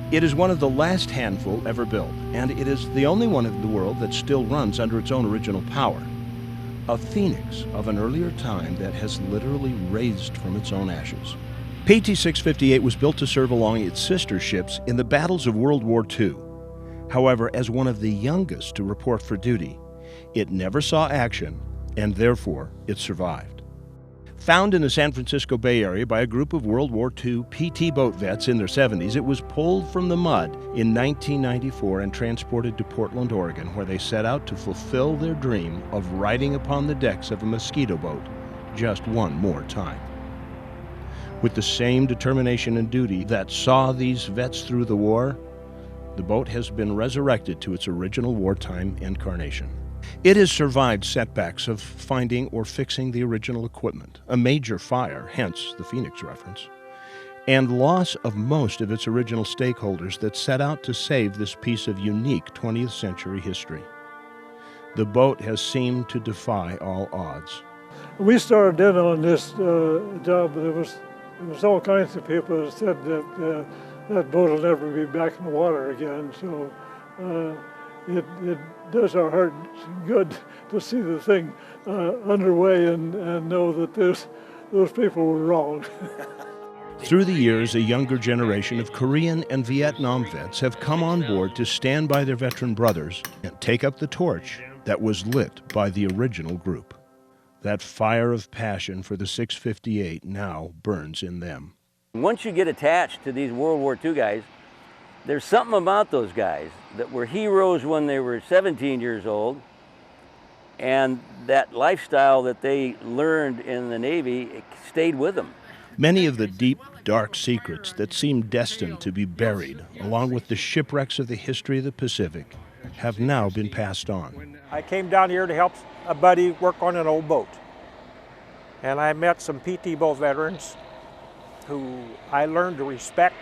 It is one of the last handful ever built, and it is the only one in the world that still runs under its own original power. A phoenix of an earlier time that has literally raised from its own ashes. PT-658 was built to serve along its sister ships in the battles of World War II. However, as one of the youngest to report for duty, it never saw action, and therefore it survived. Found in the San Francisco Bay Area by a group of World War II PT boat vets in their 70s, it was pulled from the mud in 1994 and transported to Portland, Oregon, where they set out to fulfill their dream of riding upon the decks of a mosquito boat just one more time. With the same determination and duty that saw these vets through the war, the boat has been resurrected to its original wartime incarnation. It has survived setbacks of finding or fixing the original equipment, a major fire, hence the Phoenix reference, and loss of most of its original stakeholders that set out to save this piece of unique 20th century history. The boat has seemed to defy all odds. We started in on this job, there was all kinds of people that said that that boat will never be back in the water again, so it does our heart good to see the thing underway and know that those people were wrong. Through the years, a younger generation of Korean and Vietnam vets have come on board to stand by their veteran brothers and take up the torch that was lit by the original group. That fire of passion for the 658 now burns in them. Once you get attached to these World War II guys, there's something about those guys that were heroes when they were 17 years old, and that lifestyle that they learned in the Navy, it stayed with them. Many of the deep, dark secrets that seemed destined to be buried, along with the shipwrecks of the history of the Pacific, have now been passed on. I came down here to help a buddy work on an old boat, and I met some PT boat veterans who I learned to respect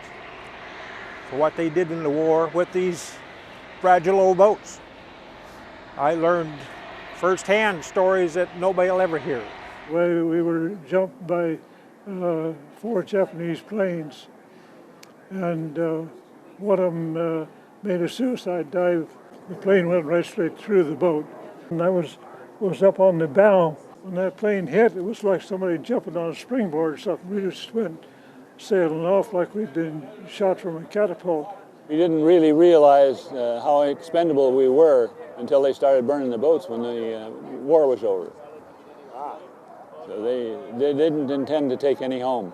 for what they did in the war with these fragile old boats. I learned firsthand stories that nobody will ever hear. We were jumped by 4 Japanese planes, and one of them made a suicide dive. The plane went right straight through the boat. And I was up on the bow. When that plane hit, it was like somebody jumping on a springboard or something. We just went sailing off like we'd been shot from a catapult. We didn't really realize how expendable we were until they started burning the boats when the war was over. So they didn't intend to take any home.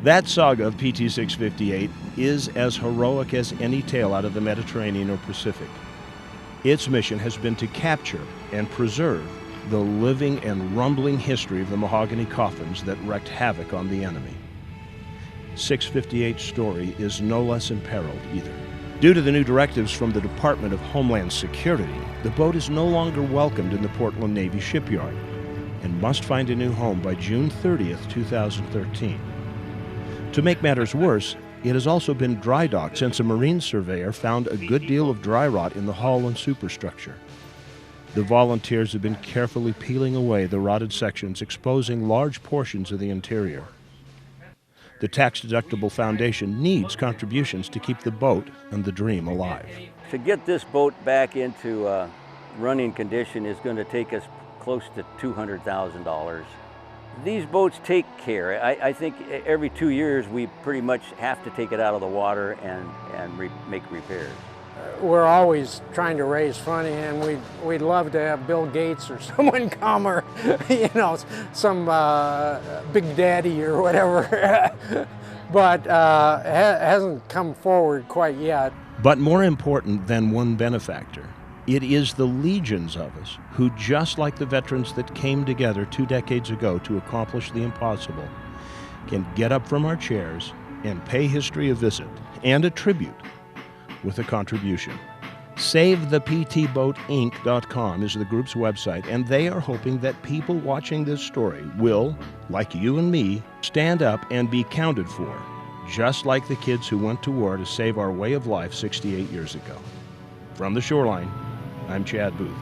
That saga of PT-658 is as heroic as any tale out of the Mediterranean or Pacific. Its mission has been to capture and preserve the living and rumbling history of the mahogany coffins that wreaked havoc on the enemy. 658's story is no less imperiled either. Due to the new directives from the Department of Homeland Security, the boat is no longer welcomed in the Portland Navy shipyard and must find a new home by June 30th, 2013. To make matters worse, it has also been dry docked since a marine surveyor found a good deal of dry rot in the hull and superstructure. The volunteers have been carefully peeling away the rotted sections, exposing large portions of the interior. The tax-deductible foundation needs contributions to keep the boat and the dream alive. To get this boat back into running condition is going to take us close to $200,000. These boats take care. I think every 2 years we pretty much have to take it out of the water and make repairs. We're always trying to raise money, and we'd love to have Bill Gates or someone come, or some Big Daddy or whatever, but hasn't come forward quite yet. But more important than one benefactor, it is the legions of us who, just like the veterans that came together 2 decades ago to accomplish the impossible, can get up from our chairs and pay history a visit and a tribute with a contribution. SaveThePTBoatInc.com is the group's website, and they are hoping that people watching this story will, like you and me, stand up and be counted for, just like the kids who went to war to save our way of life 68 years ago. From the shoreline, I'm Chad Booth.